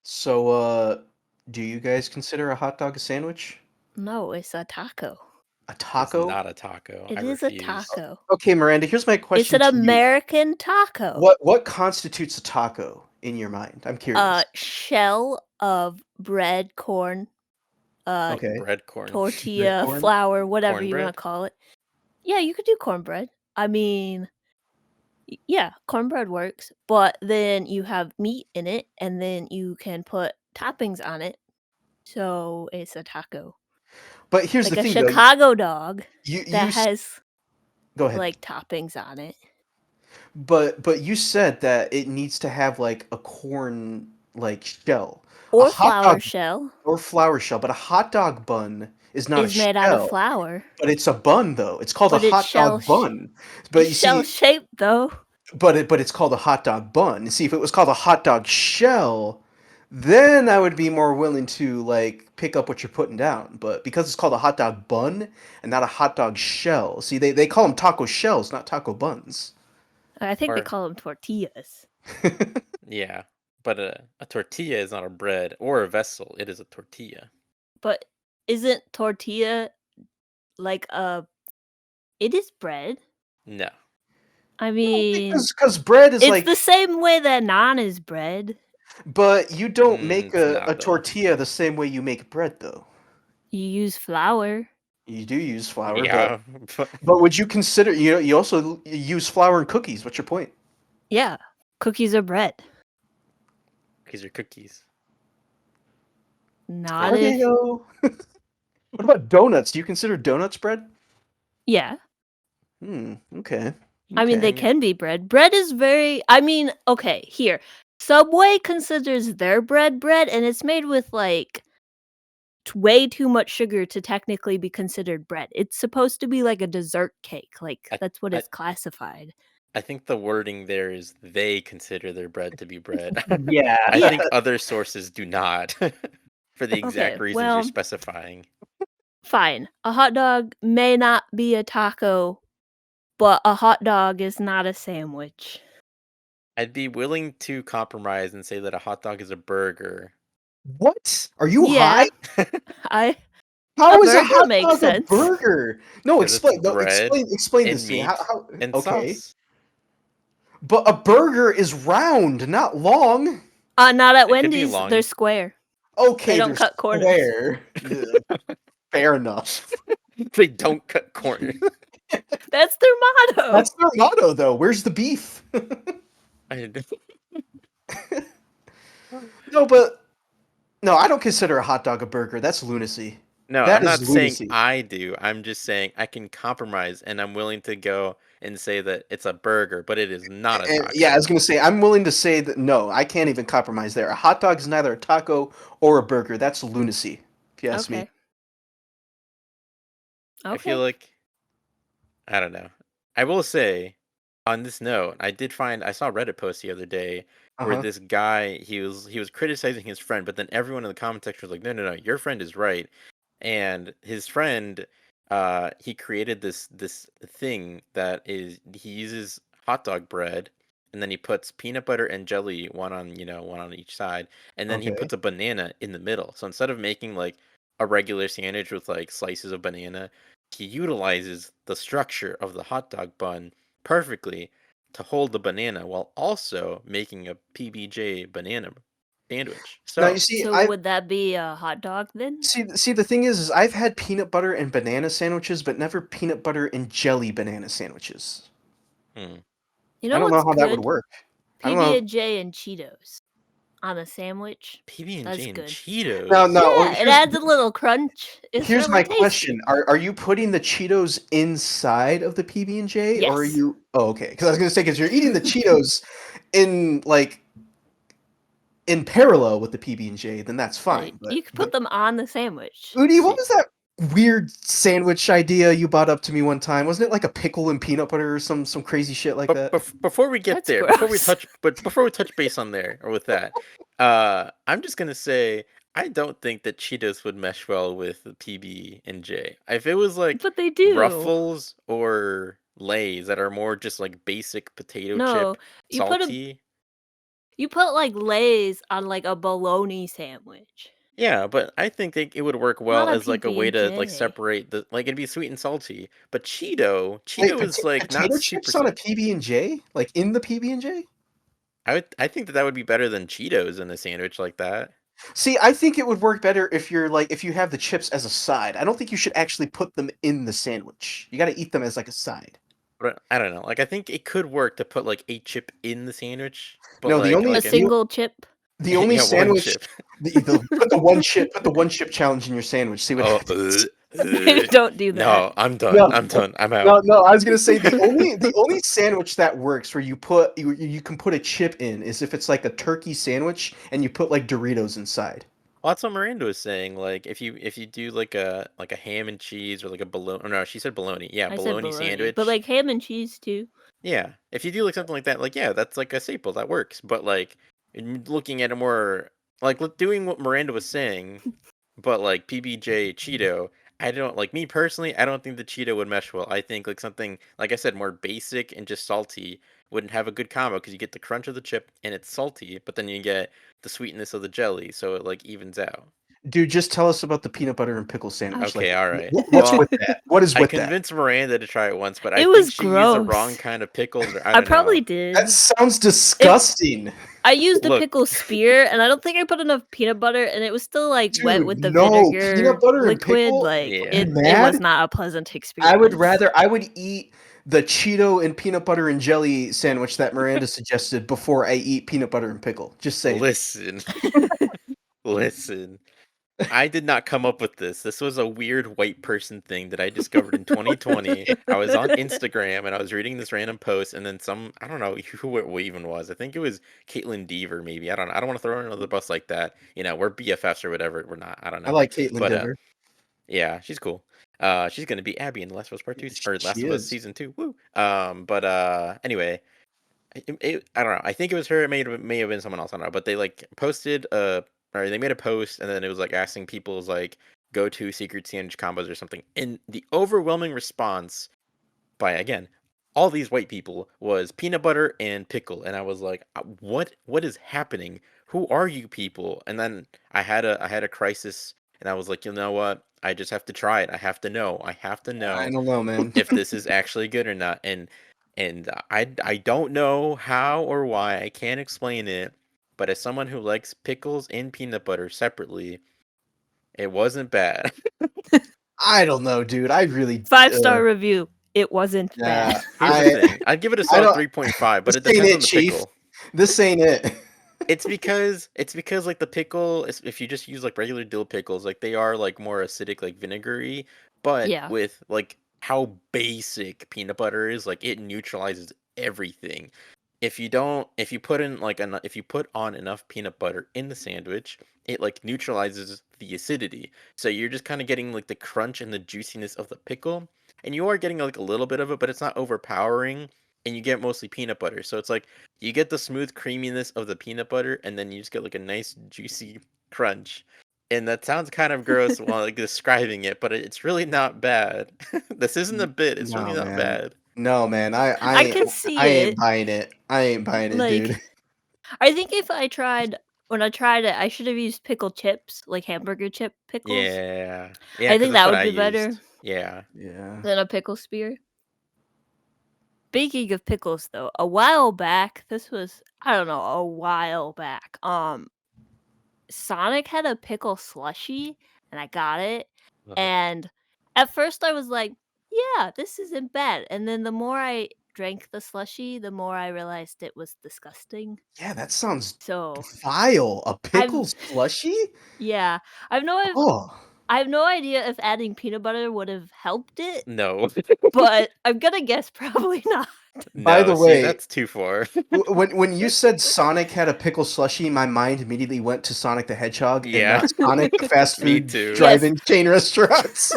So, do you guys consider a hot dog a sandwich? No, it's a taco. A It's taco? not a taco. I It is a refuse. taco. Okay, Miranda, here's my It's question an to you. American taco. What constitutes a taco in your mind? I'm curious. A shell of bread, corn, uh, Okay. Bread corn. Red tortilla, corn? flour, whatever you want Cornbread? to call it. Yeah, you could do cornbread. I mean, yeah, cornbread works, but then you have meat in it, and then you can put toppings on it. So it's a taco. But here's the Like a thing though. Chicago dog You that has go ahead. like toppings on it. But you said that it needs to have like a corn like shell. A Or hot flour dog shell or flour shell, but a hot dog bun is not a is made out of shell. flour. But it's a bun though. It's called a But it's hot dog bun. But it's you shell see, shaped though. but it's called a hot dog bun. See, if it was called a hot dog shell, then I would be more willing to like pick up what you're putting down. But because it's called a hot dog bun and not a hot dog shell, see, they call them taco shells, not taco buns. I think they Or call them tortillas. yeah, but a tortilla is not a bread or a vessel. It is a tortilla. But isn't tortilla like a it is bread? No. I No, mean, because bread is it's like, the same way that naan is bread. but you don't make It's a not though. tortilla the same way you make bread, though. You use flour. You do use flour, Yeah, but would you consider you also use flour in cookies? What's your point? Yeah, cookies are bread. these are cookies. Not Are they if though? What about donuts? Do you consider donuts bread? yeah. Okay. I mean, Okay. they can be bread. Bread is very I mean, okay, here. Subway considers their bread bread, and it's made with, like, way too much sugar to technically be considered bread. It's supposed to be like a dessert cake, like, I, that's what I it's classified. I think the wording there is they consider their bread to be bread. Yeah. I Yeah. think other sources do not, for the Okay, exact reasons you're well, specifying. fine. A hot dog may not be a taco, but a hot dog is not a sandwich. I'd be willing to compromise and say that a hot dog is a burger. What? Are you high? Yeah, I a How is a burger hot makes dog a sense. burger? No, Because it's explain. No, bread explain and this to me. How? meat and Okay. sauce. But a burger is round, not long. Not at It could be Wendy's, they're long. square. Okay, They don't they're cut corners. square. Ugh, fair enough. They don't cut corners. That's their motto. That's their motto, though. Where's the beef? I- No, but no, I don't consider a hot dog a burger. That's lunacy. No, That I'm is not saying lunacy. I do. I'm just saying I can compromise and I'm willing to go and say that it's a burger, but it is not a And yeah, I taco. was gonna say I'm willing to say that no, I can't even compromise there. A hot dog is neither a taco or a burger. That's lunacy, if you ask me. Okay. I feel Okay. like I don't know. I will say on this note, I saw a Reddit post the other day Uh where huh. this guy he was criticizing his friend, but then everyone in the comment section was like, no, your friend is right. And his friend, he created this thing that is he uses hot dog bread and then he puts peanut butter and jelly one on each side, and then he Okay. puts a banana in the middle. So instead of making like a regular sandwich with like slices of banana, he utilizes the structure of the hot dog bun perfectly to hold the banana while also making a PBJ banana sandwich. Now you So see, So would that be a hot dog then? see the thing is I've had peanut butter and banana sandwiches, but never peanut butter and jelly banana sandwiches. hmm, You I know don't know what's how that would good? work. I don't know. PB&J and Cheetos on a sandwich. That's PB&J and good. Cheetos. No. Yeah, it adds a little crunch. It's Here's really my tasty. question: Are you putting the Cheetos inside of the PB and J, or are Yes. you? Oh, okay. Because I was gonna say, because you're eating the Cheetos in like in parallel with the PB and J, then that's fine. You could But put them on the sandwich. Udi, what See, was that weird sandwich idea you brought up to me one time? Wasn't it like a pickle and peanut butter or some crazy shit like but that? before we get That's there, gross. before we touch base on there or with that, I'm just gonna say I don't think that Cheetos would mesh well with the PB&J. If it was like But they do. Ruffles or Lay's that are more just like basic potato No, chip you put a salty, You put like Lay's on like a bologna sandwich. Yeah, but I think it would work Not well a as like a way to like PB&J. separate the like it'd be sweet and salty. But Wait, Cheeto is like not potato super. chips on a PB&J? Like in the PB&J? I think that would be better than Cheetos in a sandwich like that. See, I think it would work better if you're like if you have the chips as a side. I don't think you should actually put them in the sandwich. You got to eat them as like a side. But I don't know. Like I think it could work to put like a chip in the sandwich, but No, the like only A like an single chip. the only yeah, one sandwich chip. put the one chip challenge in your sandwich. See what Oh, happens. Don't do that. no, I'm done. No, I'm done. I'm no, out. no. I was gonna say the only sandwich that works where you can put a chip in is if it's like a turkey sandwich and you put like Doritos inside. Well, that's what Miranda was saying. Like if you do like a ham and cheese or like a bologna. Oh, no, she said bologna. Yeah, I said bologna bologna, but sandwich. like ham and cheese too. Yeah, if you do like something like that, like yeah, that's like a staple that works. But like looking at a more like doing what Miranda was saying, but like PBJ Cheeto, I don't like me personally. I don't think the Cheeto would mesh well. I think like something like I said, more basic and just salty wouldn't have a good combo because you get the crunch of the chip and it's salty, but then you get the sweetness of the jelly, so it like evens out. Dude, just tell us about the peanut butter and pickle I- sandwich. Like, Okay, all right. what's Well, with that? What is I with that? convinced Miranda to try it once, but I It think was she used the wrong gross. kind of pickles, or I I don't probably know. That did. sounds disgusting. I used a Look, pickle spear, and I don't think I put enough peanut butter, and it was still like wet Dude, with the no. vinegar Peanut butter and liquid. pickle? Like Are you yeah. it was mad? not a pleasant I would experience. I would eat the Cheeto and peanut butter and jelly sandwich that Miranda suggested before I eat peanut butter and pickle. Just saying. Listen, listen. I did not come up with this. This was a weird white person thing that I discovered in 2020. I was on Instagram and I was reading this random post, and then I don't know who it even was. I think it was Caitlin Deaver, maybe. I don't know. I don't want to throw her under the bus like that. You know, we're BFFs or whatever. We're not. I don't I know. like Caitlin But Dever. yeah, she's cool. She's gonna be Abby in The Last of Us Part Two or Last She of Us is. Season 2. Woo. But anyway, I don't know. I think it was her. It may have been someone else. I don't know. But they like posted or they made a post, and then it was like asking people's like go to secret sandwich combos or something. And the overwhelming response by again all these white people was peanut butter and pickle, and I was like, what is happening? Who are you people? And then I had a crisis, and I was like, you know what? I just have to try it. I have to know. I have to I know don't know, man. if this is actually good or not. And I don't know how or why. I can't explain it. But as someone who likes pickles and peanut butter separately, it wasn't bad. I don't know, dude. I really 5-star review. It wasn't yeah. bad. Here's the thing. I'd give it a I solid don't 3.5, but this it ain't depends it, on the Chief. pickle. This ain't it. It's because like the pickle if you just use like regular dill pickles, like they are like more acidic, like vinegary, but Yeah. with like how basic peanut butter is, like it neutralizes everything. If you put in like if you put on enough peanut butter in the sandwich, it like neutralizes the acidity. So you're just kind of getting like the crunch and the juiciness of the pickle, and you are getting like a little bit of it, but it's not overpowering, and you get mostly peanut butter. So it's like you get the smooth creaminess of the peanut butter, and then you just get like a nice juicy crunch. And that sounds kind of gross while like describing it, but it's really not bad. This isn't a bit. It's really No, not man. bad. No, man. I can see I ain't it. buying it. I ain't buying it, dude. Like I think if I tried when I tried it, I should have used pickle chips, like hamburger chip pickles. Yeah, yeah, I because think that's that what would I be better used. Yeah. Yeah. than a pickle spear. Speaking of pickles though, a while back, this was I don't know, a while back. Sonic had a pickle slushy and I got it. Ugh. And at first I was like, yeah, this isn't bad. And then the more I drank the slushy, the more I realized it was disgusting. Yeah, that sounds So vile. A pickle I've slushy? yeah, I've no if Oh. I have no idea if adding peanut butter would have helped it, No. but I'm gonna guess probably not. By No, the see, way, that's too far. when you said Sonic had a pickle slushy, my mind immediately went to Sonic the Hedgehog and Yeah. not Sonic the fast Me food too. Yes. drive-in chain restaurants.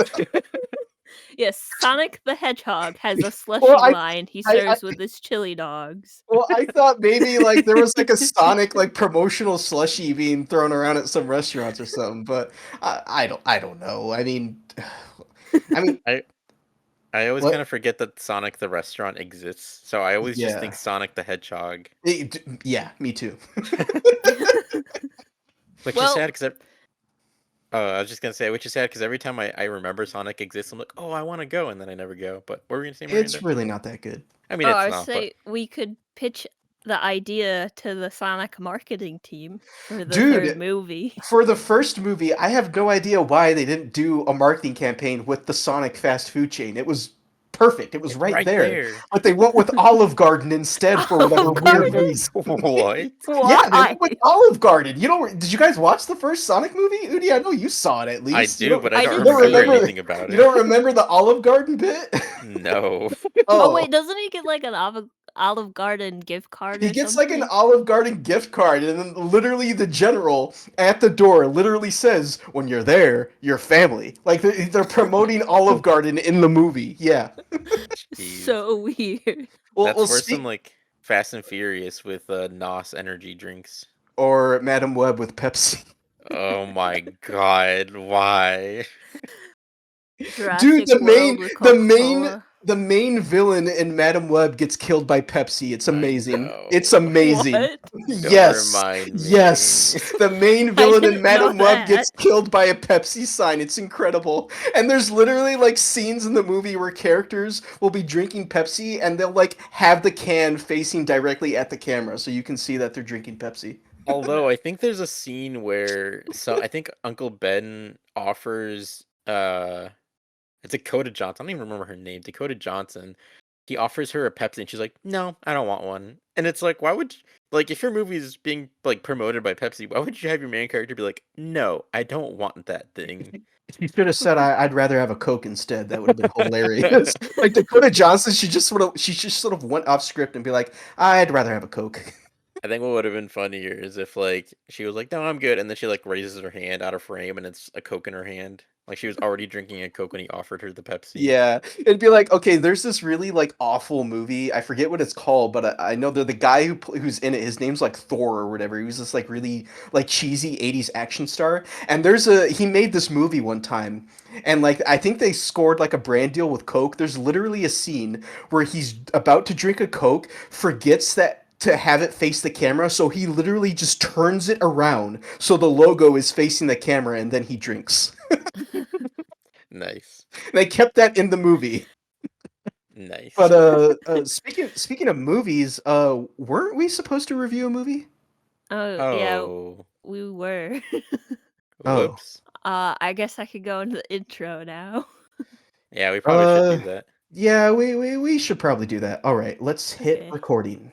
Yes, Sonic the Hedgehog has a slushy Well, line he I serves with his chili dogs. well, I thought maybe like there was like a Sonic like promotional slushy being thrown around at some restaurants or something, but I don't know. I mean, I I always What? kind of forget that Sonic the restaurant exists, so I always just think Yeah. Sonic the Hedgehog. Yeah, me too. Which is Well, sad because I was just gonna say, which is sad because every time I remember Sonic exists, I'm like, oh, I want to go, and then I never go. But what were we gonna say, It's Miranda? really not that good. I mean, oh, it's I not, but say we could pitch the idea to the Sonic marketing team for the third Dude, movie. for the first movie, I have no idea why they didn't do a marketing campaign with the Sonic fast food chain. It was perfect. It was it's right right there. there. But they went with Olive Garden instead for whatever Olive weird Garden? reason. What? Yeah, they Why? went with Olive Garden. You don't? Did you guys watch the first Sonic movie? Udi, I know you saw it at I least. do, but I I don't You didn't don't see remember it. anything about you it. don't remember the Olive Garden bit? No. Oh Oh, wait, doesn't he get like an Olive Garden gift card he or gets like an something? Olive Garden gift card, and then literally the general at the door literally says, "When you're there, you're family." Like they're promoting Olive Garden in the movie. Yeah. Jeez. So weird. Well, That's worse than speak like Fast and Furious with NOS energy drinks. or Madam Web with Pepsi. Oh my god, why? Dude, Jurassic World with Coca-Cola. the main villain in Madam Web gets killed by Pepsi. It's I amazing. It's know. amazing. What? Don't Yes. remind me. Yes. The main I villain in didn't know Madam Web that. gets killed by a Pepsi sign. It's incredible. And there's literally like scenes in the movie where characters will be drinking Pepsi and they'll like have the can facing directly at the camera so you can see that they're drinking Pepsi. Although I think there's a scene where I think Uncle Ben offers it's Dakota Johnson. I don't even remember her name. Dakota Johnson. He offers her a Pepsi and she's like, "No, I don't want one." And it's like, why would like if your movie is being like promoted by Pepsi, why would you have your main character be like, "No, I don't want that thing." You should have said I'd rather have a Coke instead. That would have been hilarious. Like Dakota Johnson, she just sort of went off script and be like, I'd rather have a Coke. I think what would have been funnier is if like she was like, "No, I'm good," and then she like raises her hand out of frame and it's a Coke in her hand. Like she was already drinking a Coke when he offered her the Pepsi. Yeah, it'd be like, okay, there's this really like awful movie. I forget what it's called, but I know the guy who's in it. His name's like Thor or whatever. He was this like really like cheesy '80s action star. And he made this movie one time, and like I think they scored like a brand deal with Coke. There's literally a scene where he's about to drink a Coke, forgets that to have it face the camera, so he literally just turns it around so the logo is facing the camera, and then he drinks. Nice. They kept that in the movie. Nice. But speaking of movies, weren't we supposed to review a movie? Oh yeah, Oh, we were. Oh, whoops. I guess I could go into the intro now. Yeah, we probably should uh, do that. yeah, we should probably do that. All right, let's hit Okay. recording.